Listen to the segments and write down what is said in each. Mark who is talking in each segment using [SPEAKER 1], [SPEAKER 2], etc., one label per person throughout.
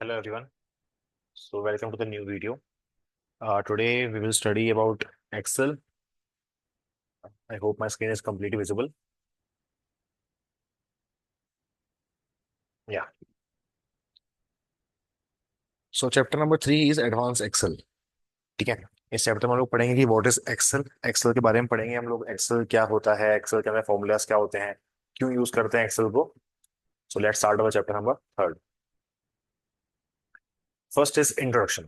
[SPEAKER 1] Hello everyone. So welcome to the new video. Today we will study about Excel. I hope my screen is completely visible. Yeah. So chapter number 3 is Advanced Excel. ठीक है। इस chapter में हम लोग पढ़ेंगे कि what is Excel. Excel के बारे में पढ़ेंगे हम लोग। एक्सेल क्या होता है, एक्सेल के अंदर फॉर्मूलाज क्या होते हैं, क्यों यूज करते हैं एक्सेल को। So let's start our chapter number 3। First is introduction.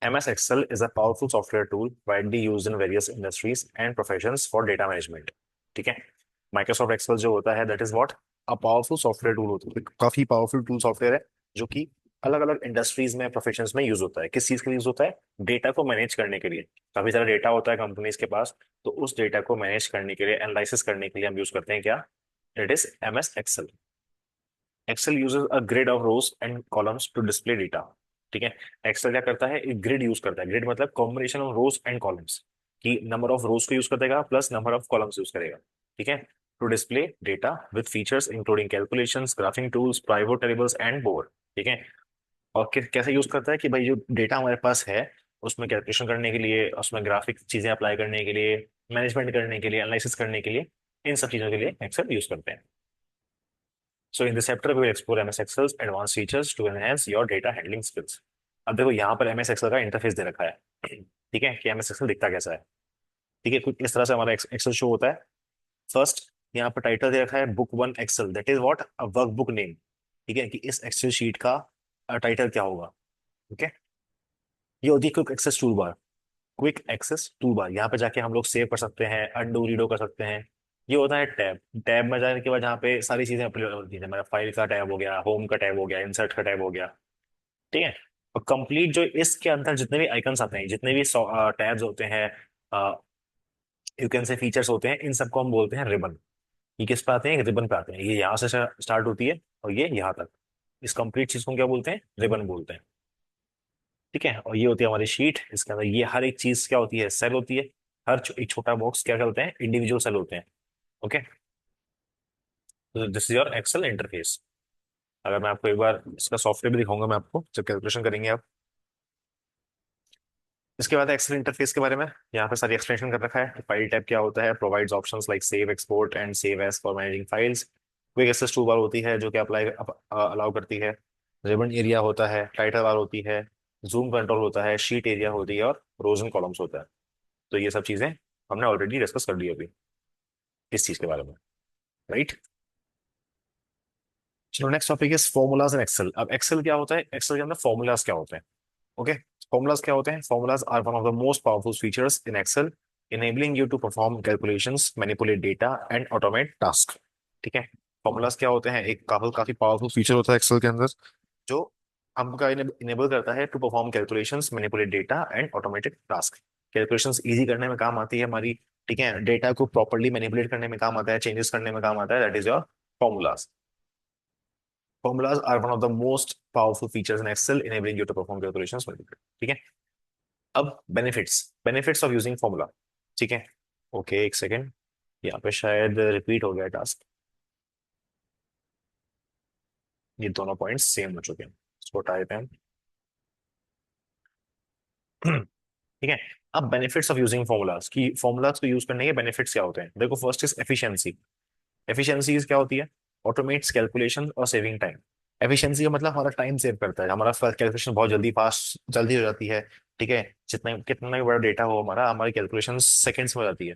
[SPEAKER 1] MS Excel is a powerful software tool widely used in various industries and professions for data management. ठीक है। Microsoft Excel जो होता है that is what a powerful software tool होता है, काफी powerful tool software है जो कि अलग अलग इंडस्ट्रीज में, प्रोफेशंस में यूज होता है। किस चीज के लिए यूज होता है? डेटा को मैनेज करने के लिए। काफी सारा डेटा होता है कंपनीज के पास, तो उस डेटा को मैनेज करने के लिए, एनालिसिस करने के लिए हम यूज करते हैं क्या? It is MS Excel. Excel uses a grid of rows and columns to display data. ठीक है। एक्सेल क्या करता है? एक ग्रिड यूज करता है। ग्रिड मतलब combination of rows and columns, कि नंबर ऑफ रोज को यूज करेगा plus number of columns use करेगा। ठीक है। To display data with features including calculations, graphing tools, private tables and board. ठीक है। और कैसे यूज करता है कि भाई जो डेटा हमारे पास है उसमें कैलकुलेशन करने के लिए, उसमें ग्राफिक चीजें अप्लाई करने के लिए, मैनेजमेंट करने के लिए, एनालिसिस करने के लिए, इन सब चीजों के लिए एक्सेल यूज करते हैं। So in this chapter, we will explore MS Excel's advanced features to enhance your data handling skills. अब देखो यहाँ पर MS Excel का इंटरफेस दे रखा है। ठीक है, कि MS Excel दिखता कैसा है। ठीक है, कुछ इस तरह से हमारा एक्सेल शो होता है। फर्स्ट, यहाँ पर टाइटल दे रखा है book 1 Excel, that is what a workbook name. ठीक है, कि इस एक्सेल शीट का टाइटल क्या होगा। ठीक है। ये होती है quick access tool bar. Quick access tool bar, यहाँ पे जाके हम लोग सेव कर सकते हैं, अनडू रीडो कर सकते हैं। ये होता है टैब। टैब में जाने के बाद यहाँ पे सारी चीजें अपलोड होती है। मेरा फाइल का टैब हो गया, होम का टैब हो गया, इंसर्ट का टैब हो गया। ठीक है। और कंप्लीट जो इसके अंदर जितने भी आइकन्स आते हैं, जितने भी टैब्स होते हैं, यू कैन से फीचर्स होते हैं, इन सबको हम बोलते हैं रिबन। ये किस पे आते हैं? रिबन पे आते हैं। ये यहाँ से स्टार्ट होती है और ये यहाँ तक। इस कंप्लीट चीज को क्या बोलते हैं? रिबन बोलते हैं। ठीक है। और ये होती है हमारी शीट। इसके अंदर ये हर एक चीज क्या होती है? सेल होती है। हर एक छोटा बॉक्स क्या करते हैं? इंडिविजुअल सेल होते हैं। ओके। तो this is your Excel interface. अगर मैं आपको एक बार इसका सॉफ्टवेयर भी दिखाऊंगा मैं आपको, जब कैलकुलेशन करेंगे आप। इसके बाद एक्सेल इंटरफेस के बारे में यहाँ पे सारी एक्सप्लेनेशन कर रखा है। फाइल टैब क्या होता है? Provides options like save, export and save as for managing files. Quick access tool bar होती है जो कि अप्लाई अलाउ करती है। रिबन एरिया होता है, टाइटल बार होती है, जूम कंट्रोल होता है, शीट एरिया होती है और रोज एंड कॉलम्स होता है। तो ये सब चीजें हमने ऑलरेडी डिस्कस कर ली अभी इस चीज के बारे में। राइट। चलो next topic is formulas in Excel. अब एक्सेल क्या होता है? एक्सेल के अंदर फॉर्मूलाज क्या होते हैं? ओके। फॉर्मूलाज क्या होते हैं? Formulas are one of the most powerful features in Excel, enabling you to perform calculations, manipulate data and automate task. ठीक है। फॉर्मूलाज क्या होते हैं? एक काफी काफी पावरफुल फीचर होता है एक्सेल के अंदर, जो हमको इनेबल करता है to perform calculations, manipulate data and automated task. Calculations easy करने में काम आती है हमारी। ठीक है। डेटा को प्रॉपर्ली मैनिपुलेट करने में काम आता है, चेंजेस करने में काम आता है। That is your formulas. Formulas are one of the most powerful features in Excel, enabling you to perform calculations multiple. ठीक है। अब benefits, benefits of using formula. ठीक है। ओके, एक सेकेंड, यहाँ पे शायद रिपीट हो गया टास्क। ये दोनों पॉइंट्स सेम हो चुके हैं, इसको हटा देते हैं। ठीक है। अब बेनिफिट्स ऑफ यूजिंग फॉर्मूलाज, की फॉर्मूलाज को यूज करने के बेनिफिट्स क्या होते हैं? देखो, फर्स्ट इज एफिशिएंसी। एफिशिएंसी क्या होती है? ऑटोमेट्स कैलकुलेशन और सेविंग टाइम। एफिशिएंसी का मतलब हमारा टाइम सेव करता है, हमारा कैलकुलेशन बहुत जल्दी, फास्ट, जल्दी हो जाती है। ठीक है। जितना कितना भी बड़ा डेटा हो हमारा, हमारी कैलकुलेशन सेकंड्स में हो जाती है।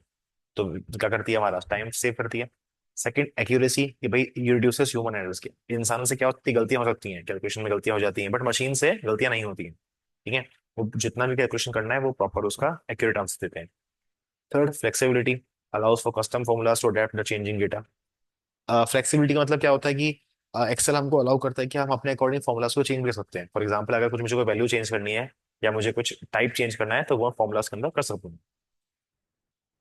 [SPEAKER 1] तो क्या करती है? हमारा टाइम सेव करती है। सेकंड, एक्यूरेसी, कि भाई ये रिड्यूसेस ह्यूमन एरर्स के। इंसान से क्या होती है? गलतियां हो सकती हैं, कैलकुलेशन में गलतियां हो जाती हैं, बट मशीन से गलतियां नहीं होती हैं। ठीक है। वो जितना भी कैलकुलेशन करना है वो प्रॉपर उसका एक्यूरेट आंसर देते हैं। Third, flexibility, allows for custom formulas to adapt the changing data. Flexibility का मतलब क्या होता है कि एक्सेल हमको अलाउ करता है कि हम अपने अकॉर्डिंग फॉर्मुलाज को चेंज कर सकते हैं। फॉर एग्जांपल, अगर कुछ मुझे कोई वैल्यू चेंज करनी है या मुझे कुछ टाइप चेंज करना है तो वो फॉर्मुलाज के अंदर कर सकते हैं।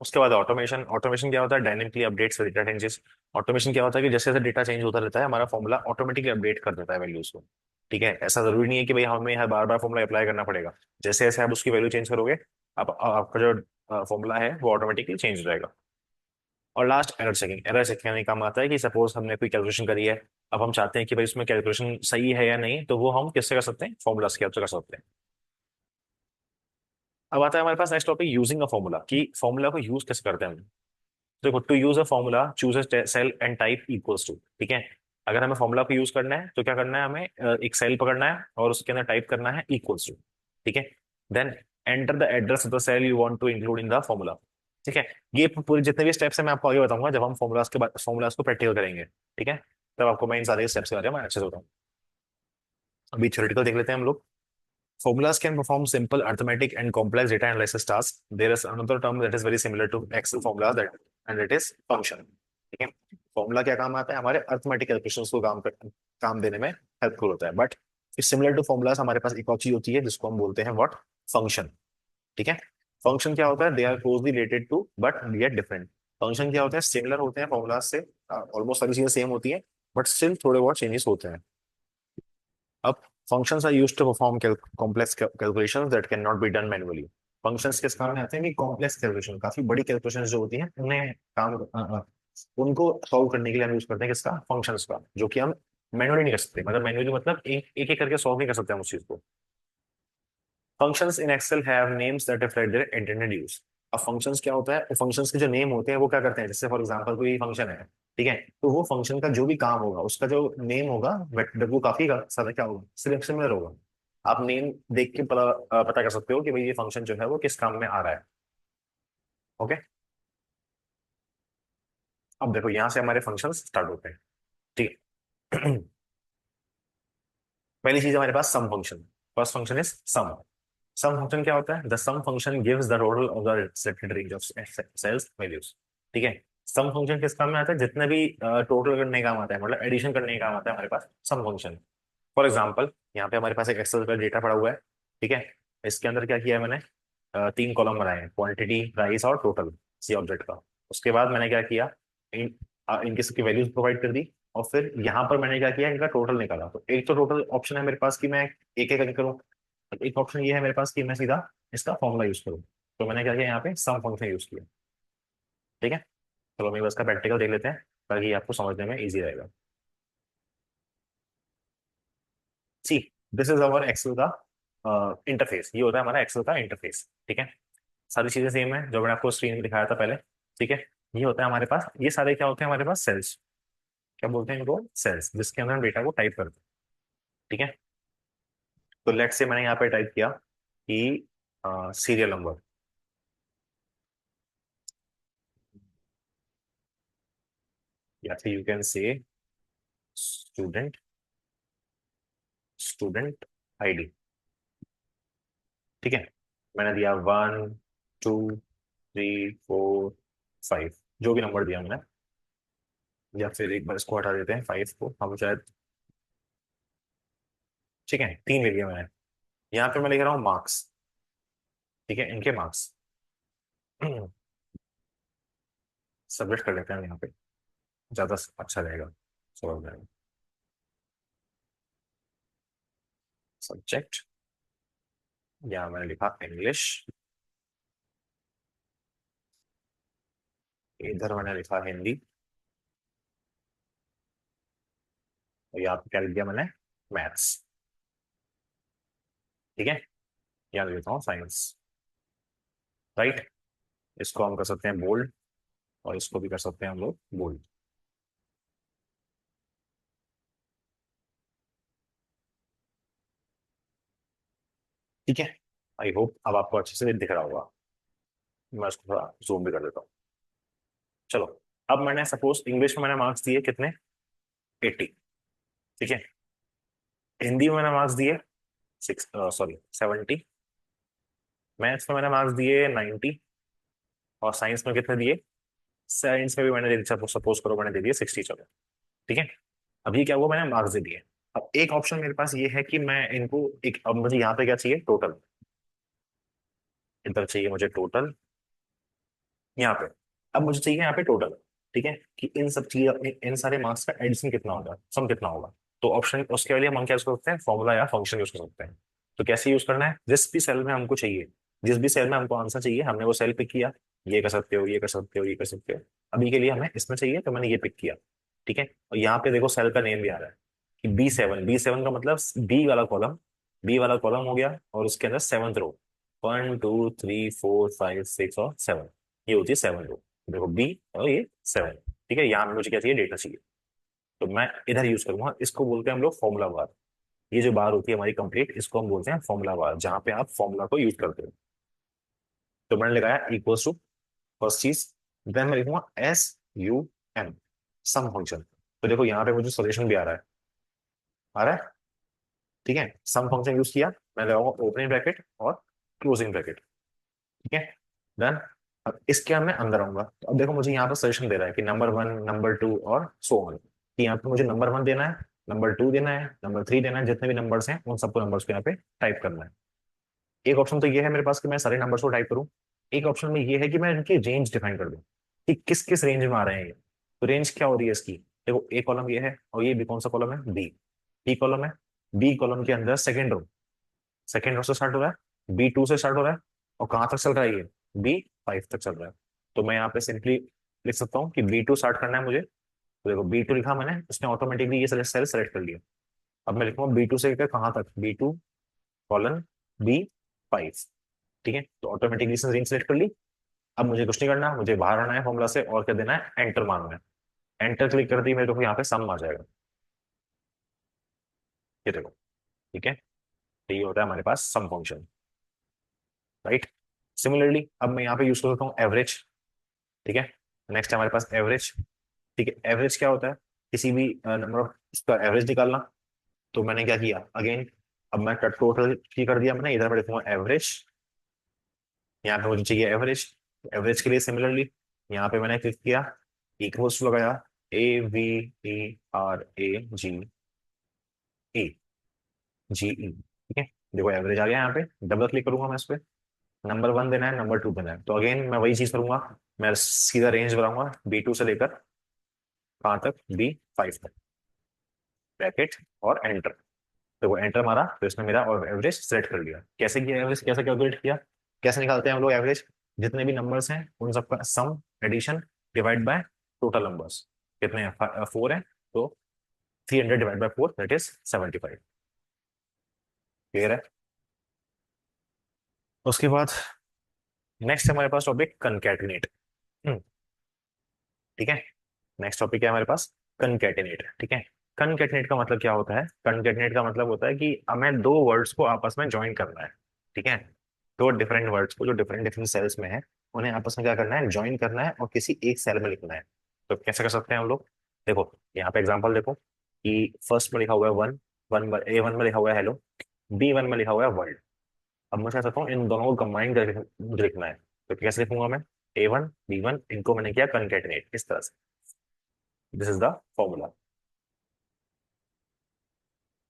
[SPEAKER 1] उसके बाद ऑटोमेशन। ऑटोमेशन क्या होता है? Dynamically updates data changes. Automation क्या होता है कि जैसे जैसे डेटा चेंज होता रहता है, हमारा फॉर्मुला ऑटोमेटिकली अपडेट कर देता है वैल्यूज को। ठीक है। ऐसा जरूरी नहीं है कि भाई हमें हर बार बार फॉर्मुला अप्लाई करना पड़ेगा। जैसे जैसे आप उसकी वैल्यू चेंज करोगे, आप आपका जो फॉर्मुला है वो ऑटोमेटिकली चेंज हो जाएगा। और last error checking. Error check करने का काम आता है कि सपोज हमने कोई कैलकुलेशन करी है, अब हम चाहते हैं कि भाई उसमें कैलकुलेशन सही है या नहीं, तो वो हम किससे कर सकते हैं, फॉर्मूलाज की हेल्प से कर सकते हैं। अब आता है हमारे पास next topic, using a formula, कि फॉर्मूला को यूज कैसे करते हैं हम। देखो, to use a formula choose a cell and type equals to, ठीक है। अगर हमें फॉर्मूला को यूज करना है तो क्या करना है, हमें एक सेल पकड़ना है और उसके अंदर टाइप करना है इक्वल्स टू, ठीक है। Then enter the address of the cell you want to include in the formula, ठीक है। ये पूरे जितने भी स्टेप्स हैं मैं आपको आगे बताऊंगा जब हम फॉर्मूलाज को प्रैक्टिकल करेंगे, ठीक है। तब आपको मैं इन सारे स्टेप्स के बारे में अच्छे से बताऊँ। अभी थ्योरेटिकल देख लेते हैं हम लोग। Formulas can perform simple arithmetic and complex data analysis tasks. There is another term that is very similar to Excel formula, that and it is function. ठीक है। फॉर्मूला क्या काम आता है, हमारे अर्थमेटिक कैलकुलेशंस को काम देने में हेल्पफुल होता है। बट सिमिलर टू फॉर्मूलाज हमारे पास एक और चीज होती है जिसको हम बोलते हैं व्हाट, फंक्शन, ठीक है। फंक्शन क्या होता है, they are closely related to but yet different. Function क्या होता है, सिमिलर होते हैं फॉर्मूलाज से, ऑलमोस्ट सारी चीजें सेम होती है, बट स्टिल थोड़े बहुत चेंजेस होते हैं। अब functions are used to perform complex calculations that cannot be done manually. functions किस काम में आते हैं कि complex calculation, काफी बड़ी calculations जो होती हैं उन्हें उनको solve करने के लिए हम यूज करते हैं किसका, functions का, जो कि हम मैनुअली नहीं कर सकते। मतलब मैनुअली मतलब एक एक एक करके सॉल्व नहीं कर सकते हम उस चीज को। Functions in Excel have names that reflect their internal use. अब फंक्शंस क्या होता है, फंक्शंस के जो नेम होते हैं वो क्या करते हैं, जैसे फॉर एग्जांपल कोई फंक्शन है, ठीक है, तो वो फंक्शन का जो भी काम होगा उसका जो नेम होगा वो काफी सारा क्या होगा, सिमिलर होगा। आप नेम देख के पता कर सकते हो कि भाई ये फंक्शन जो है वो किस काम में आ रहा है। ओके। अब देखो यहाँ से हमारे फंक्शन स्टार्ट होते हैं, ठीक है। पहली चीज हमारे पास sum function. First function is sum. Sum function क्या होता है, the sum function gives the total of the selected range of cells values, ठीक है। सम फंक्शन किस काम में आता है, जितने भी टोटल करने का काम आता है, मतलब एडिशन करने का काम आता है हमारे पास सम फंक्शन। फॉर एग्जांपल यहाँ पे हमारे पास एक एक्सेल का डेटा पड़ा हुआ है, ठीक है। इसके अंदर क्या किया है मैंने, तीन कॉलम बनाए हैं, क्वांटिटी, प्राइस और टोटल, सी ऑब्जेक्ट का। उसके बाद मैंने क्या किया, इनकी सबकी वैल्यूज प्रोवाइड कर दी, और फिर यहाँ पर मैंने क्या किया, इनका टोटल निकाला। तो एक तो टोटल ऑप्शन है मेरे पास कि मैं एक एक करूँ, एक ऑप्शन ये है मेरे पास कि मैं सीधा इसका फॉर्मूला यूज करूँ। तो मैंने क्या किया, यहाँ पे सम फंक्शन यूज किया, ठीक है। चलो मैं बस का प्रैक्टिकल देख लेते हैं ताकि आपको समझने में इजी रहेगा। सी, दिस इज अवर एक्सेल का इंटरफेस, ये होता है हमारा एक्सेल का इंटरफेस, ठीक है। सारी चीजें सेम है जो मैंने आपको स्क्रीन में दिखाया था पहले, ठीक है। ये होता है हमारे पास, ये सारे क्या होते हैं हमारे पास, सेल्स। क्या बोलते हैं इनको, सेल्स, जिसके अंदर हम डेटा को टाइप करते हैं, ठीक है। तो लेट से मैंने यहाँ पे टाइप किया कि सीरियल नंबर, या फिर you can say student, student ID, ठीक है। मैंने दिया 1 2 3 4 5, जो भी नंबर दिया मैंने, या फिर एक बार इसको हटा देते हैं 5 को हम शायद, ठीक है। 3 लिख दिया मैंने। यहाँ पे मैं लिख रहा हूँ मार्क्स, ठीक है, इनके मार्क्स। सबमिट कर लेते हैं यहाँ पे, ज्यादा अच्छा रहेगा समझ में। सब्जेक्ट, यहाँ मैंने लिखा इंग्लिश, इधर मैंने लिखा हिंदी, और यहाँ पे क्या लिख दिया मैंने, मैथ्स, ठीक है। यहाँ लिख देता हूँ साइंस, राइट। इसको हम कर सकते हैं बोल्ड, और इसको भी कर सकते हैं हम लोग बोल्ड, ठीक है। आई होप अब आपको अच्छे से दिख रहा होगा। मैं इसको थोड़ा जूम भी कर देता हूँ। चलो, अब मैंने सपोज इंग्लिश में मैंने मार्क्स दिए कितने, 80, ठीक है। हिंदी में मैंने मार्क्स दिए 70, मैथ्स में मैंने मार्क्स दिए 90, और साइंस में कितने दिए, साइंस में भी मैंने दे दिया, सपोज करो मैंने दे दिए 60, चलो, ठीक है। अभी क्या हुआ, मैंने मार्क्स दे दिए। अब एक ऑप्शन मेरे पास ये है कि मैं इनको एक, अब मुझे यहाँ पे क्या चाहिए, टोटल, इधर चाहिए मुझे टोटल, यहाँ पे। अब मुझे चाहिए यहाँ पे टोटल, ठीक है, कि इन सब चीज, इन सारे मार्क्स का एडिशन कितना होगा, सम कितना होगा। तो ऑप्शन उसके लिए हम क्या यूज कर सकते हैं, फॉर्मूला या फंक्शन यूज कर सकते हैं। तो कैसे यूज करना है, जिस भी सेल में हमको चाहिए, जिस भी सेल में हमको आंसर चाहिए, हमने वो सेल पिक किया, ये कर सकते हो, ये कर सकते हो, ये कर सकते हो। अभी के लिए हमें इसमें चाहिए तो मैंने ये पिक किया। ठीक है, और यहाँ पे देखो सेल का नेम भी आ रहा है कि B7। B7 का मतलब बी वाला कॉलम, बी वाला कॉलम हो गया और उसके अंदर सेवंथ रो। 1 2 3 4 5 6 और 7, ये होती है 7 रो। देखो बी और ये 7। ठीक है, यहाँ मुझे क्या चाहिए, डेटा चाहिए। तो मैं इधर यूज करूंगा, इसको बोलते हैं हम लोग फॉर्मूला बार। ये जो बार होती है हमारी कंप्लीट, इसको हम बोलते हैं फॉर्मूला बार, जहाँ पे आप फॉर्मूला को यूज करते हो। तो मैंने लगाया इक्वल्स टू फर्स्ट चीज, देन मैं लिखूंगा SUM, सम फंक्शन। तो देखो यहाँ पे मुझे सॉल्यूशन भी आ रहा है। ठीक है, सम फंक्शन यूज किया, मैं लगाऊंगा ओपनिंग ब्रैकेट और क्लोजिंग ब्रैकेट। ठीक है, डन। अब इसके मैं अंदर आऊंगा, तो अब देखो मुझे यहाँ पर सजेशन दे रहा है कि नंबर 1, नंबर 2 और सो ऑन, कि यहाँ पे मुझे नंबर 1 देना है, नंबर 2 देना है, नंबर 3 देना है, जितने भी नंबर्स हैं उन सबको नंबर्स को यहाँ पे टाइप करना है। एक ऑप्शन तो ये है मेरे पास कि मैं सारे नंबर्स को टाइप करूँ। एक ऑप्शन में ये है कि मैं इनकी रेंज डिफाइन कर दूं कि किस किस रेंज में आ रहे हैं ये। तो रेंज क्या हो रही है इसकी, देखो ए कॉलम ये है और ये बी, कौन सा कॉलम है, बी कॉलम है। बी कॉलम के अंदर सेकेंड रो से स्टार्ट हो रहा है, B2 से स्टार्ट हो रहा है, और कहाँ तक चल रहा है ये, B5 तक चल रहा है। तो मैं यहाँ पे सिंपली लिख सकता हूँ कि B2 स्टार्ट करना है मुझे। तो देखो B2 लिखा मैंने, उसने ऑटोमेटिकली ये सेल सेलेक्ट कर लिया। अब मैं लिखूंगा B2 से लेकर कहाँ तक, B2 कॉलन B5। ठीक है, तो ऑटोमेटिकली इसने रेंज सेलेक्ट कर ली। अब मुझे कुछ नहीं करना, मुझे बाहर आना है फॉर्मूला से और क्या देना है, एंटर मारना है। एंटर क्लिक कर दी मेरे को, यहाँ पे सम आ जाएगा। ये देखो। ठीक है, तो ये होता है हमारे पास सम फंक्शन, राइट। सिमिलरली अब मैं यहाँ पे यूज कर सकता हूँ एवरेज। ठीक है, नेक्स्ट है हमारे पास एवरेज। ठीक है, एवरेज क्या होता है, किसी भी नंबर ऑफ इसका एवरेज निकालना। तो मैंने क्या किया अगेन, अब मैं टोटल की कर दिया मैंने, इधर मैं लिखूंगा एवरेज। यहाँ पे मुझे चाहिए एवरेज। एवरेज के लिए सिमिलरली यहाँ पे मैंने क्लिक किया, इक्वल्स लगाया, AVERAGE। ठीक है, देखो एवरेज आ गया। यहाँ पे डबल क्लिक करूंगा मैं इस पे, नंबर 1 देना है, नंबर 2 देना है, तो अगेन मैं वही चीज करूंगा। मैं सीधा रेंज बनाऊंगा B2 से लेकर कहाँ तक, B5 तक, ब्रैकेट और एंटर। तो वो एंटर मारा तो इसने मेरा और एवरेज सेलेक्ट कर लिया। कैसे किया एवरेज, कैसे कैलकुलेट किया, कैसे निकालते हैं हम लोग एवरेज, जितने भी नंबर्स हैं उन सबका sum addition divide by total numbers. कितने हैं, 4 है, तो 300 divide by 4 that is 75। Clear है। उसके बाद नेक्स्ट है हमारे पास टॉपिक कनकैटिनेट। ठीक है, नेक्स्ट टॉपिक है हमारे पास कनकैटिनेट। ठीक है, कनकैटिनेट का मतलब क्या होता है, कनकैटिनेट का मतलब होता है कि हमें दो वर्ड्स को आपस में ज्वाइन करना है। ठीक है, दो डिफरेंट वर्ड्स को जो डिफरेंट डिफरेंट सेल्स में है, उन्हें आपस में क्या करना है, ज्वाइन करना है और किसी एक सेल में लिखना है। तो कैसे कर सकते हैं हम लोग, देखो यहाँ पे एग्जांपल देखो कि फर्स्ट में लिखा हुआ है वन, A1 में लिखा हुआ है हेलो, B1 में लिखा हुआ है वर्ल्ड। अब मैं क्या करता हूँ, इन दोनों को कंबाइन करके मुझे लिखना है। तो कैसे लिखूंगा मैं, A1 B1 इनको मैंने किया कनकैटिनेट इस तरह से। This is the formula.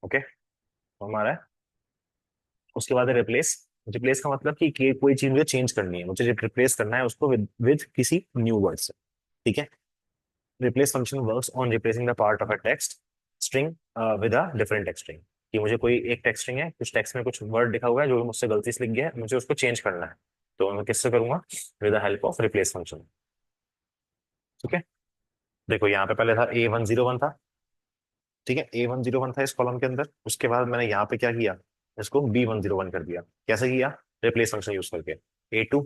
[SPEAKER 1] Okay, हमारा है। उसके बाद है रिप्लेस। रिप्लेस का मतलब कि कोई चीज मुझे चेंज करनी है, मुझे रिप्लेस करना है उसको विद किसी न्यू वर्ड से। ठीक है, replace function works on replacing the part of a text string with a different text string. कि मुझे कोई एक टेक्स्ट स्ट्रिंग है, कुछ टेक्स्ट में कुछ वर्ड लिखा हुआ है जो मुझसे गलती से लिख गया है, मुझे उसको चेंज करना है। तो मैं किससे करूंगा, with the help off replace function. ठीक है, देखो यहाँ पे पहले था A101 था। ठीक है, A101 था इस कॉलम के अंदर, उसके बाद मैंने यहाँ पे क्या किया, इसको B101 कर दिया। कैसे किया, रिप्लेस फंक्शन यूज करके। A2,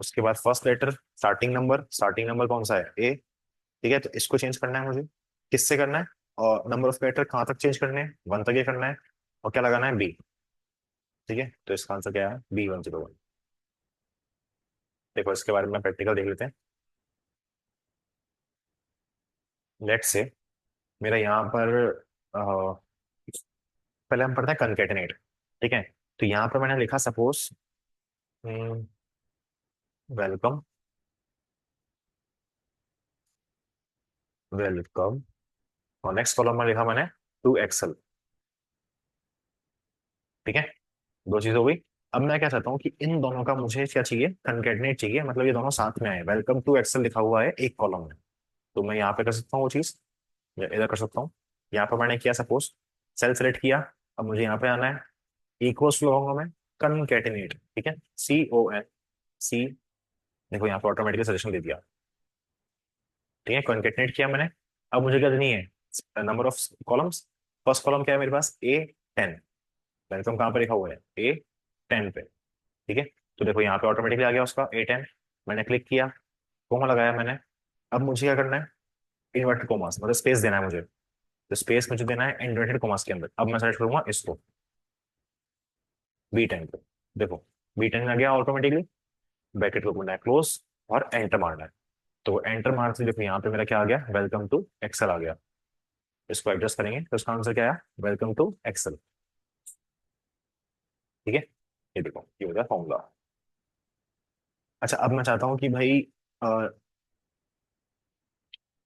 [SPEAKER 1] उसके बाद फर्स्ट लेटर, स्टार्टिंग नंबर कौन सा है, A। ठीक है, तो इसको चेंज करना है मुझे, किससे करना है, और नंबर ऑफ लेटर कहाँ तक चेंज करने हैं, 1 तक ये करना है, और क्या लगाना है, B। ठीक है, तो इसका आंसर क्या है, B101। देखो इसके बारे में प्रैक्टिकल देख लेते हैं। लेट्स से मेरा यहाँ पर पहले हम पढ़ते हैं कंकेटनेट। ठीक है, तो यहाँ पर मैंने लिखा सपोज वेलकम, वेलकम, और नेक्स्ट कॉलम में लिखा मैंने टू एक्सेल। ठीक है, दो चीज हो गई। अब मैं क्या चाहता हूँ कि इन दोनों का मुझे क्या चाहिए, कंकेटनेट चाहिए, मतलब ये दोनों साथ में आए, वेलकम टू एक्सेल लिखा हुआ है एक कॉलम में। तो मैं यहाँ पे कर सकता हूँ वो चीज, या इधर कर सकता हूँ। यहाँ पर मैंने किया सपोज, सेल सेलेक्ट किया। अब मुझे यहाँ पे आना है, इक्वल्स लगाऊंगा मैं, कंकेटिनेट। ठीक है, CON, देखो यहाँ पे ऑटोमेटिकली सजेशन दे दिया। ठीक है, कॉन्केटनेट किया मैंने। अब मुझे क्या देनी है, number of columns. First column क्या है मेरे पास, A10। वेलकम कहाँ पे लिखा हुआ है, A10 पे। ठीक है, तो देखो यहाँ पे ऑटोमेटिकली आ गया उसका A10। मैंने क्लिक किया, कोमा लगाया मैंने। अब मुझे क्या करना है, इन्वर्टेड कोमास मतलब स्पेस देना है मुझे। तो स्पेस मुझे देना है इन्वर्टेड कोमास के अंदर। अब मैं सर्च करूंगा इसको B10 पे। देखो B10 आ गया ऑटोमेटिकली। ब्रैकेट को करना है क्लोज और एंटर मारना है। तो एंटर मारते से देखो यहाँ पे मेरा क्या आ गया, वेलकम टू एक्सेल आ गया। इसको एडजस्ट करेंगे तो इसका आंसर क्या आया, वेलकम टू एक्सेल। ठीक है, ये देखो ये हो गया फॉर्मूला। अच्छा, अब मैं चाहता हूँ कि भाई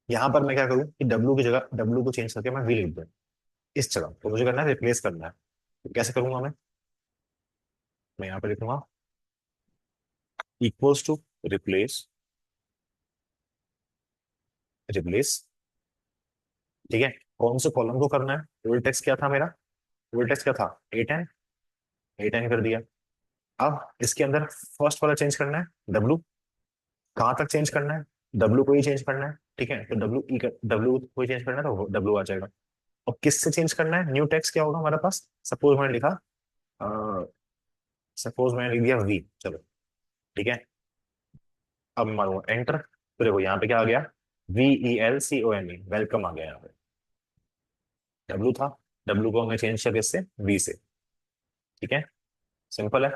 [SPEAKER 1] यहाँ पर मैं क्या करूँ कि W की जगह W को चेंज करके मैं V लिख दूँ इस जगह। तो मुझे करना है रिप्लेस करना है। तो कैसे करूंगा मैं यहाँ पे लिखूंगा इक्वल्स टू रिप्लेस, रिप्लेस। ठीक है, कौन से कॉलम को करना है, ओल्ड टेक्स्ट क्या था मेरा, ओल्ड टेक्स्ट क्या था A10। A10 कर दिया। अब इसके अंदर फर्स्ट वाला चेंज करना है W। कहाँ तक चेंज करना है, W को ही चेंज करना है। ठीक है, तो W को ही चेंज करना है तो W आ जाएगा। और किससे चेंज करना है, न्यू टेक्स्ट क्या होगा हमारे पास, सपोज मैंने लिखा, सपोज मैंने लिख दिया V, चलो। ठीक है, अब मारूंगा एंटर। तो देखो यहाँ पे क्या आ गया, VELCOME, वेलकम आ गया यहाँ पे। W था, W को हमने चेंज किया किससे, V से। ठीक है, सिंपल है।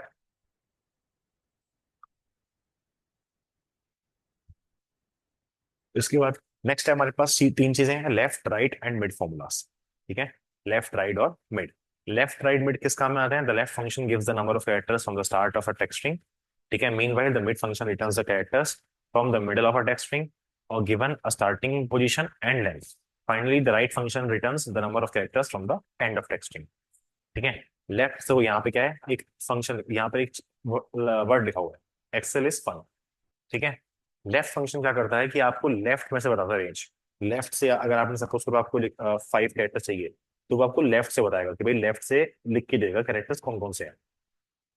[SPEAKER 1] इसके बाद नेक्स्ट है हमारे पास तीन चीजें हैं, left right and mid formulas. ठीक है, लेफ्ट राइट और मिड। लेफ्ट राइट मिड किस काम में आते हैं, the left function gives the number of characters from the start of a text string. ठीक है, meanwhile the mid function returns the characters from the middle of a text string और given a starting position and length. Finally the right function returns the number of characters from the end of text string. ठीक है, left से वो यहाँ पे क्या है, एक फंक्शन, यहाँ पे एक वर्ड लिखा हुआ है, एक्सेल इज फन। ठीक है, लेफ्ट फंक्शन क्या करता है कि आपको लेफ्ट में से बताता है रेंज। लेफ्ट से अगर आपने सपोज करो आपको 5 कैरेक्टर चाहिए, तो वो आपको लेफ्ट से बताएगा कि भाई लेफ्ट से लिख के देगा कैरेक्टर्स कौन कौन से हैं।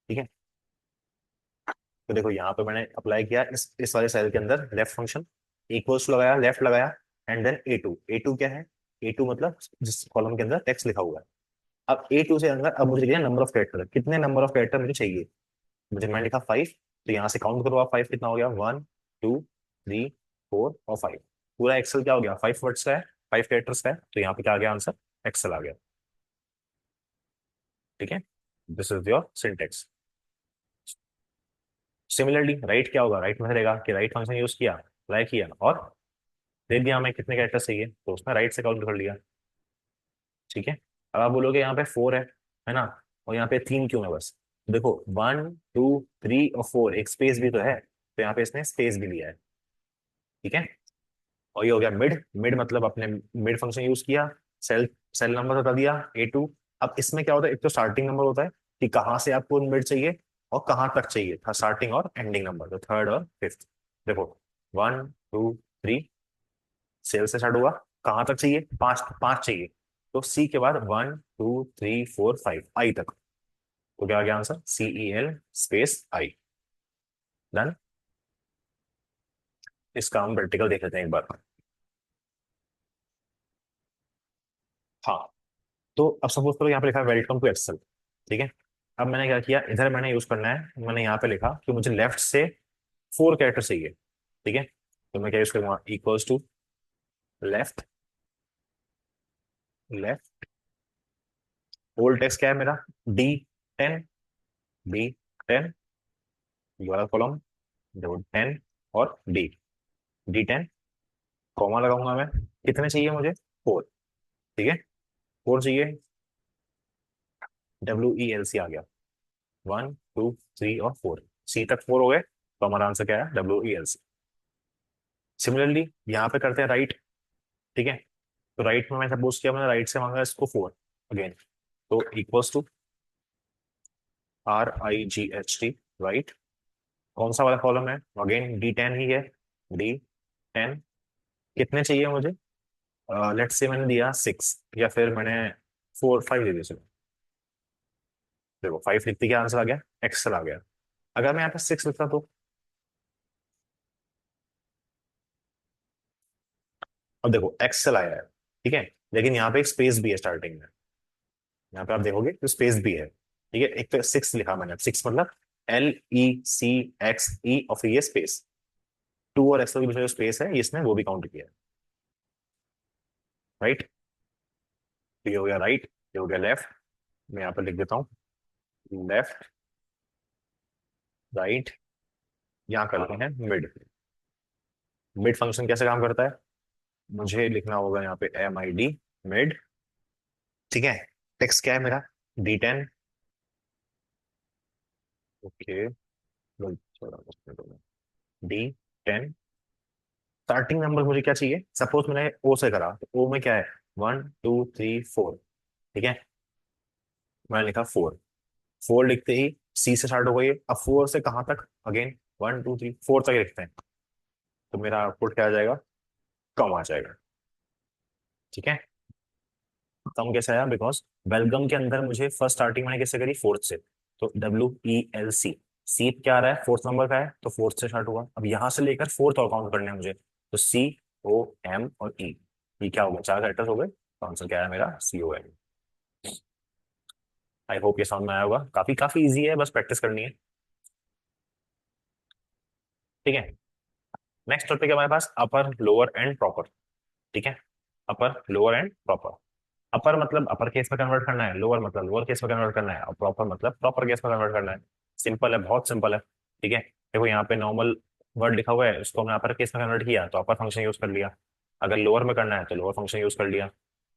[SPEAKER 1] ठीक है, तो देखो यहाँ पे मैंने अप्लाई किया इस वाले सेल के अंदर लेफ्ट फंक्शन, इक्वल्स लगाया, लेफ्ट लगाया, एंड देन A2 क्या है, A2 मतलब जिस कॉलम के अंदर टेक्स्ट लिखा हुआ है। अब A2 से अंदर अब मुझे लिखना नंबर ऑफ कैरेक्टर, कितने नंबर ऑफ कैरेक्टर मुझे चाहिए। मुझे मैंने लिखा 5। तो यहाँ से काउंट करो आप, 5 कितना हो गया, 1 2 3 4 और 5। पूरा एक्सेल क्या हो गया, 5 वर्ड्स का है, 5 कैरेक्टर्स का है। तो यहाँ पे क्या आ गया आंसर, एक्सेल आ गया। ठीक है, this is your syntax. Similarly right क्या होगा, राइट में रहेगा कि राइट फंक्शन यूज किया, अप्लाई किया और दे दिया हमें कितने कैरेक्टर्स चाहिए, तो उसमें राइट से काउंट कर लिया। ठीक है, अब आप बोलोगे यहाँ पे 4 है ना, और यहाँ पे 3 क्यों है बस। देखो 1 2 3 और 4, एक स्पेस भी तो है, तो यहाँ पे इसने स्पेस भी लिया है। ठीक है, और ये हो गया मिड। मिड मतलब अपने मिड फंक्शन यूज किया, सेल सेल नंबर बता दिया A2। अब इसमें क्या होता है, एक तो स्टार्टिंग नंबर होता है कि कहाँ से आपको मिड चाहिए और कहाँ तक चाहिए था, स्टार्टिंग और एंडिंग नंबर, तो थर्ड और फिफ्थ। देखो 1 2 3, सेल से स्टार्ट हुआ, कहाँ तक चाहिए, 5 5 चाहिए। तो C के बाद 1 2 3 4 5 आई तक। तो क्या आ गया answer, CEL space I. Done. इसका हम प्रैक्टिकल देख लेते हैं एक बार। हाँ, तो अब सपोज करो यहाँ पे लिखा है वेलकम टू एक्सेल। ठीक है, अब मैंने क्या किया, इधर मैंने यूज करना है, मैंने यहाँ पे लिखा कि मुझे लेफ्ट से 4 कैरेक्टर चाहिए। ठीक है, तो मैं क्या यूज करूंगा, equals to left, left, old text क्या है मेरा, D10, D10, बड़ा कॉलम, देखो 10 और D10, कॉमा लगाऊंगा मैं। कितने चाहिए मुझे, 4। ठीक है, 4 चाहिए, WELC आ गया, 1 2 3 और 4, C तक 4 हो गए, तो हमारा आंसर क्या है, WELC। सिमिलरली यहाँ पे करते हैं राइट। ठीक है, तो राइट में मैं सपोज किया, मैंने राइट से मांगा इसको 4 अगेन। तो इक्वल्स टू RIGHT, राइट। कौन सा वाला कॉलम है, अगेन D10 ही है, D10। कितने चाहिए मुझे, लेट्स से मैंने दिया 6, या फिर मैंने 4 5 दे दिया, चलो। देखो 5 लिखते क्या आंसर आ गया, एक्सेल आ गया। अगर मैं यहाँ पे 6 लिखता तो अब देखो एक्सेल आया है, ठीक है, लेकिन यहाँ पे एक स्पेस भी है स्टार्टिंग में। यहाँ पे आप देखोगे तो स्पेस भी है, ठीक है। एक तो सिक्स लिखा मैंने, सिक्स मतलब LECXE और फिर ये स्पेस, टू और एक्सेल के बीच में जो स्पेस है इसने वो भी काउंट किया है, राइट। तो ये हो गया राइट, ये हो गया लेफ्ट। मैं यहाँ पे लिख देता हूँ लेफ्ट राइट, यहाँ करते हैं मिड। मिड फंक्शन कैसे काम करता है, मुझे लिखना होगा यहाँ पे MID मिड, ठीक है। टेक्स्ट क्या है मेरा, D10, okay, D10। Starting number मुझे क्या चाहिए, सपोज मैंने ओ से करा तो ओ में क्या है, 1 2 3 4, ठीक है। मैंने लिखा 4, 4 लिखते ही सी से स्टार्ट हो गई, अब 4 से कहाँ तक, अगेन 1 2 3 4 तक लिखते हैं, तो मेरा आउटपुट क्या आ जाएगा, कम आ जाएगा, ठीक है। कम कैसे आया, बिकॉज वेलकम के अंदर मुझे फर्स्ट स्टार्टिंग मैंने कैसे करी, फोर्थ से, तो WELC, सी क्या आ रहा है, फोर्थ नंबर का है तो फोर्थ से स्टार्ट हुआ, अब यहां से लेकर फोर्थ और काउंट करने हैं मुझे, तो COM और E, ये क्या हो गया, चार कैरेक्टर्स हो गए, तो आंसर क्या है मेरा COM। आई होप ये समझ में आया होगा, काफी काफी इजी है, बस प्रैक्टिस करनी है, ठीक है। नेक्स्ट टॉपिक है हमारे पास अपर लोअर एंड प्रॉपर, ठीक है। अपर लोअर एंड प्रॉपर, अपर मतलब अपर केस में कन्वर्ट करना है, लोअर मतलब लोअर केस में कन्वर्ट करना है, और प्रॉपर मतलब प्रॉपर केस में कन्वर्ट करना है। सिंपल है, बहुत सिंपल है, ठीक है। देखो यहाँ पे नॉर्मल वर्ड लिखा हुआ है, उसको हमने अपर केस में कन्वर्ट किया तो अपर फंक्शन यूज कर लिया, अगर लोअर में करना है तो लोअर फंक्शन यूज कर लिया,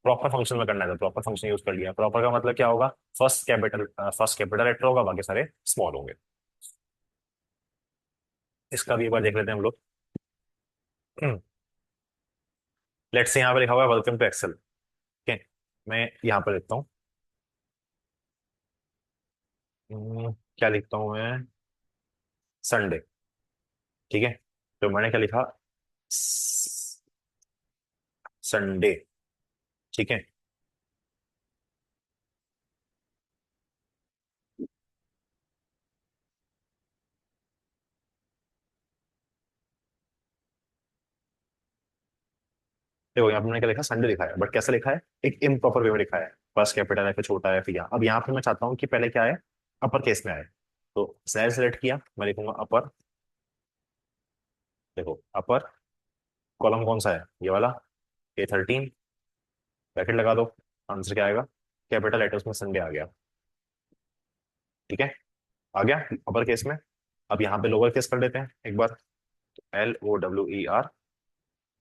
[SPEAKER 1] प्रॉपर फंक्शन में करना है तो प्रॉपर फंक्शन यूज कर लिया। प्रॉपर का मतलब क्या होगा, फर्स्ट कैपिटल लेटर होगा, बाकी सारे स्मॉल होंगे। इसका भी एक बार देख लेते हैं हम लोग। लेट्स से यहाँ पे लिखा हुआ है वेलकम टू एक्सेल, ठीक है। मैं यहाँ पर लिखता हूँ, क्या लिखता हूँ मैं, संडे, ठीक है। तो मैंने क्या लिखा, संडे, ठीक है। देखो यहाँ पे मैंने क्या लिखा, संडे लिखा है, बट कैसे लिखा है, एक इम्प्रॉपर वे में लिखा है, फर्स्ट कैपिटल है फिर छोटा है फिर यहाँ, अब यहाँ पे मैं चाहता हूँ कि पहले क्या है, अपर केस में आए, तो सेल सेलेक्ट किया, मैं लिखूंगा अपर, देखो अपर, कॉलम कौन सा है, ये वाला, A13, ब्रैकेट लगा दो, आंसर क्या आएगा, कैपिटल लेटर्स में संडे आ गया, ठीक है। आ गया अपर केस में। अब यहाँ पे लोअर केस कर लेते हैं एक बार, LOWER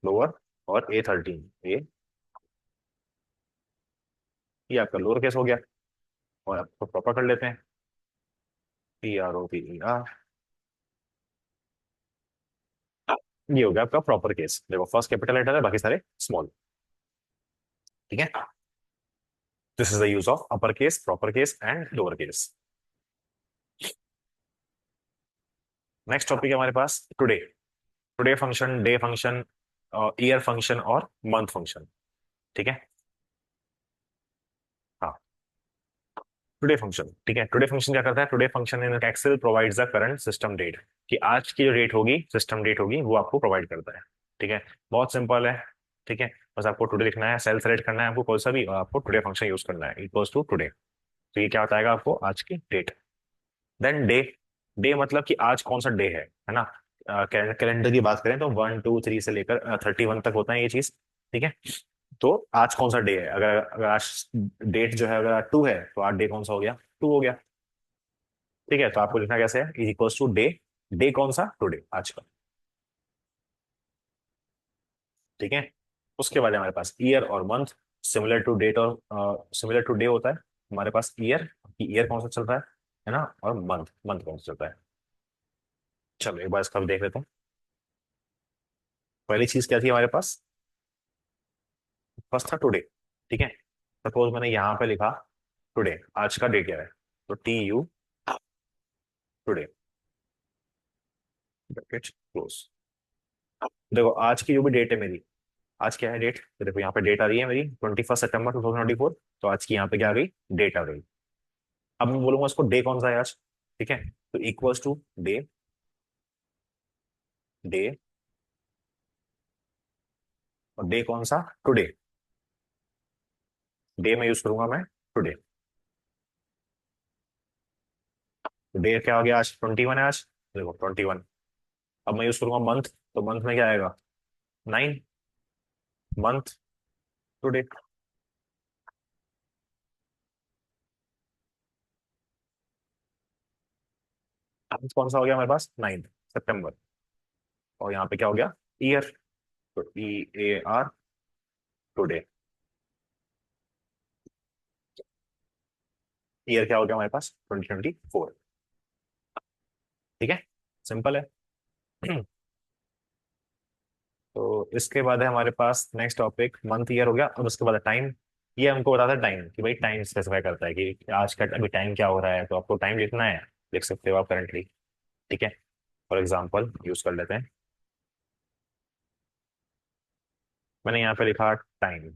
[SPEAKER 1] लोअर, और A13, ये आपका लोअर केस हो गया, और आपको प्रॉपर कर लेते हैं, PROPER, ये हो गया आपका प्रॉपर केस। देखो फर्स्ट कैपिटल लेटर है, बाकी सारे स्मॉल, ठीक है। This is the use of upper case, proper case and lower case. Next topic है हमारे पास today, today function, day function, year function और मंथ फंक्शन, ठीक है। हाँ, टुडे फंक्शन, ठीक है। टुडे फंक्शन क्या करता है, today function in Excel provides the current system date, कि आज की जो डेट होगी, सिस्टम डेट होगी, वो आपको प्रोवाइड करता है, ठीक है। बहुत सिंपल है, ठीक है। बस आपको टुडे लिखना है, सेल सेलेक्ट करना है आपको कोई सा भी, और आपको टुडे फंक्शन यूज करना है, इक्वल्स टू टुडे, तो ये क्या बताएगा आपको, आज की डेट। देन डे, डे मतलब कि आज कौन सा डे है ना। कैलेंडर की बात करें तो 1 2 3 से लेकर 31 तक होता है ये चीज, ठीक है। तो आज कौन सा डे है, अगर अगर आज डेट जो है अगर 2 है तो आज डे कौन सा हो गया, 2 हो गया, ठीक है। तो आपको लिखना कैसे है, is equals to day, day कौन सा, टुडे, आज का, ठीक है। उसके बाद हमारे पास ईयर और मंथ, सिमिलर टू डेट और सिमिलर टू डे होता है हमारे पास ईयर, ईयर कौन सा चल रहा है ना, और मंथ, मंथ कौन सा चलता है। चलो एक बार इसका भी देख लेते हैं। पहली चीज क्या थी हमारे पास, फर्स्ट था टुडे, ठीक है। सपोज मैंने यहाँ पे लिखा टुडे, आज का डेट क्या है, तो TU, टुडे, ब्रैकेट क्लोज। देखो आज की जो भी डेट है मेरी, आज क्या है डेट, तो देखो यहाँ पे डेट आ रही है मेरी 21 सितंबर 2024, तो आज की यहाँ पे क्या आ गई, डेट आ गई। अब मैं बोलूंगा इसको डे कौन सा है आज, ठीक है। तो इक्वल्स टू डे, डे और डे कौन सा, टुडे, डे में यूज करूंगा मैं टुडे। डे क्या हो गया, आज 21 है आज, देखो 21। अब मैं यूज करूंगा मंथ, तो मंथ में क्या आएगा, 9, मंथ टुडे। कौन सा हो गया हमारे पास, 9 सितंबर। और यहाँ पे क्या हो गया, ईयर, तो EAR, टुडे। ईयर क्या हो गया हमारे पास, 2024। ठीक है, सिंपल है। तो इसके बाद है हमारे पास नेक्स्ट टॉपिक, मंथ ईयर हो गया, और उसके बाद टाइम। ये हमको बताता है टाइम, कि भाई टाइम स्पेसिफाई करता है कि आज का अभी टाइम क्या हो रहा है, तो आपको टाइम लिखना है, लिख सकते हो आप करंटली। ठीक है, फॉर एग्जाम्पल यूज कर लेते हैं, मैंने यहाँ पे लिखा टाइम,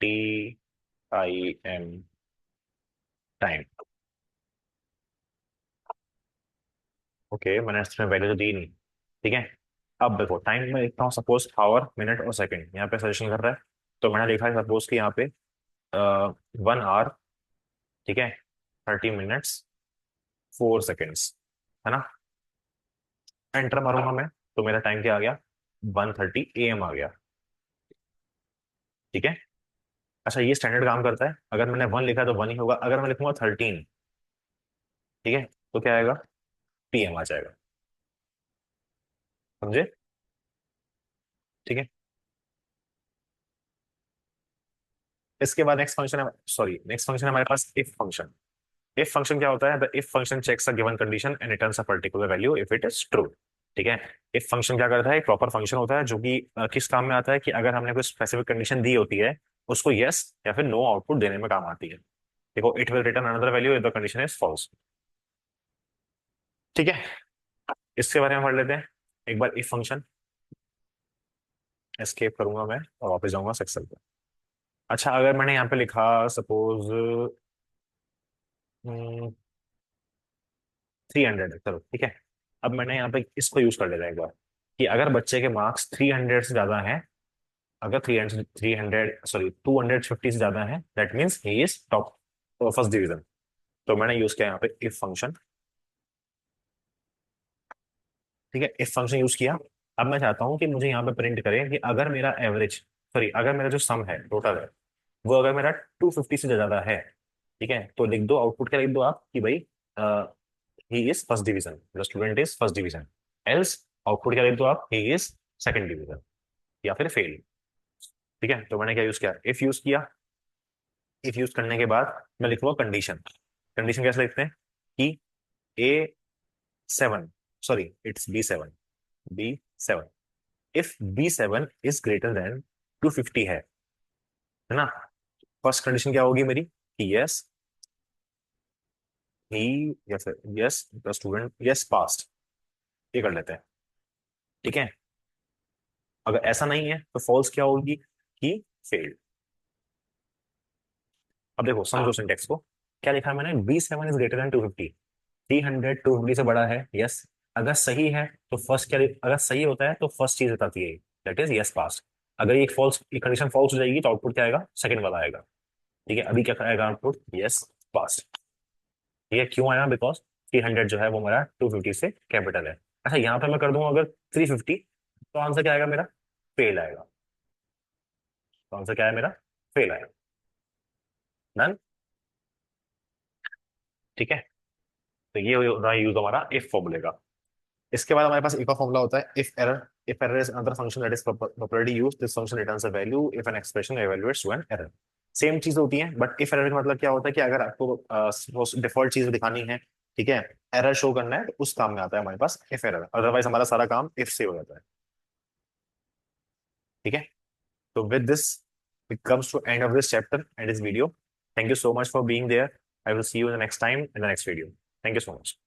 [SPEAKER 1] TIM, टाइम। ओके, मैंने इसमें वैल्यू तो दी नहीं। ठीक है, अब देखो टाइम में लिखता हूँ सपोज आवर, मिनट और सेकंड, यहाँ पे सजेशन कर रहा है। तो मैंने लिखा है सपोज कि यहाँ पे 1 आवर, ठीक है, 30 मिनट्स 4 सेकेंड्स, है ना। एंटर मारूंगा मैं, तो मेरा टाइम क्या आ गया, 1:30 AM आ गया। ठीक है, अच्छा ये स्टैंडर्ड काम करता है, अगर मैंने 1 लिखा है तो 1 ही होगा, अगर मैं लिखूंगा 13, ठीक है, तो क्या आएगा, PM आ जाएगा। समझे। ठीक है, इसके बाद नेक्स्ट फंक्शन है, सॉरी नेक्स्ट फंक्शन है हमारे पास इफ फंक्शन। इफ फंक्शन क्या होता है, the if function checks a given condition and returns a particular value if it is true. ठीक है, इफ फंक्शन क्या करता है, एक प्रॉपर फंक्शन होता है, जो कि किस काम में आता है, कि अगर हमने कोई स्पेसिफिक कंडीशन दी होती है, उसको यस या फिर नो आउटपुट देने में काम आती है। देखो, it will return another value if the condition is false. ठीक है, इसके बारे में पढ़ लेते हैं एक बार, इफ फंक्शन। एस्केप करूंगा मैं और वापस जाऊंगा सेक्शन पे। अच्छा, अगर मैंने यहाँ पे लिखा सपोज 300, चलो ठीक है। अब मैंने यहाँ पे इसको यूज कर लेता है एक बार, कि अगर बच्चे के मार्क्स 300 से ज्यादा हैं, अगर 300 सॉरी 250 से ज्यादा है, that means he is top, first division. तो मैंने यूज किया यहाँ पे इफ फंक्शन। ठीक है, इफ फंक्शन यूज किया। अब मैं चाहता हूँ कि मुझे यहाँ पे प्रिंट करें कि अगर मेरा एवरेज, सॉरी अगर मेरा जो सम है टोटल है, वो अगर मेरा 250 से ज्यादा है, ठीक है, तो लिख दो, आउटपुट क्या लिख दो आप, कि भाई he is first division, the student is first division. Else output क्या लिख दो आप, ही इज सेकंड डिवीजन, या फिर फेल। ठीक है, तो मैंने क्या यूज किया, इफ यूज किया। इफ यूज करने के बाद मैं लिखूंगा कंडीशन। कंडीशन कैसे लिखते हैं, कि A7, sorry it's B7, if B7 is greater than 250 है ना। फर्स्ट कंडीशन क्या होगी मेरी, कि यस ही, या फिर yes the student, yes past, ये कर लेते हैं। ठीक है, अगर ऐसा नहीं है तो फॉल्स क्या होगी, कि फेल्ड। अब देखो समझो सिंटेक्स को, क्या लिखा है मैंने, B7 इज ग्रेटर देन 250, 300 250 से बड़ा है, यस। अगर सही है तो फर्स्ट क्या, अगर सही होता है तो फर्स्ट चीज बताती है, दैट इज यस पास। अगर ये फॉल्स, ये कंडीशन फॉल्स हो जाएगी, तो आउटपुट क्या आएगा, सेकंड वाला आएगा। ठीक है, अभी क्या आएगा आउटपुट, यस पास। ये क्यों आया, बिकॉज 300 जो है वो मेरा 250 से कैपिटल है। अच्छा, यहाँ पे मैं कर दूंगा अगर 350, तो आंसर क्या आएगा मेरा, फेल आएगा। तो आंसर क्या है मेरा, फेल आएगा। डन। ठीक है, तो ये होता है यूज हमारा इफ फॉर्मूले का। इसके बाद हमारे पास एक और फॉर्मूला होता है if error. If error is another function that is properly used, this function returns a value if an expression evaluates to an error. Same चीज होती है, बट इफ एरर का मतलब क्या होता है, कि अगर आपको डिफॉल्ट चीज दिखानी है, ठीक है, एरर शो करना है, तो उस काम में आता है हमारे पास इफ एरर, अदरवाइज हमारा सारा काम इफ से हो जाता है। ठीक है, so with this, it comes to end of this chapter and this video. Thank you so much for being there. I will see you in the next time in the next video. Thank you so much.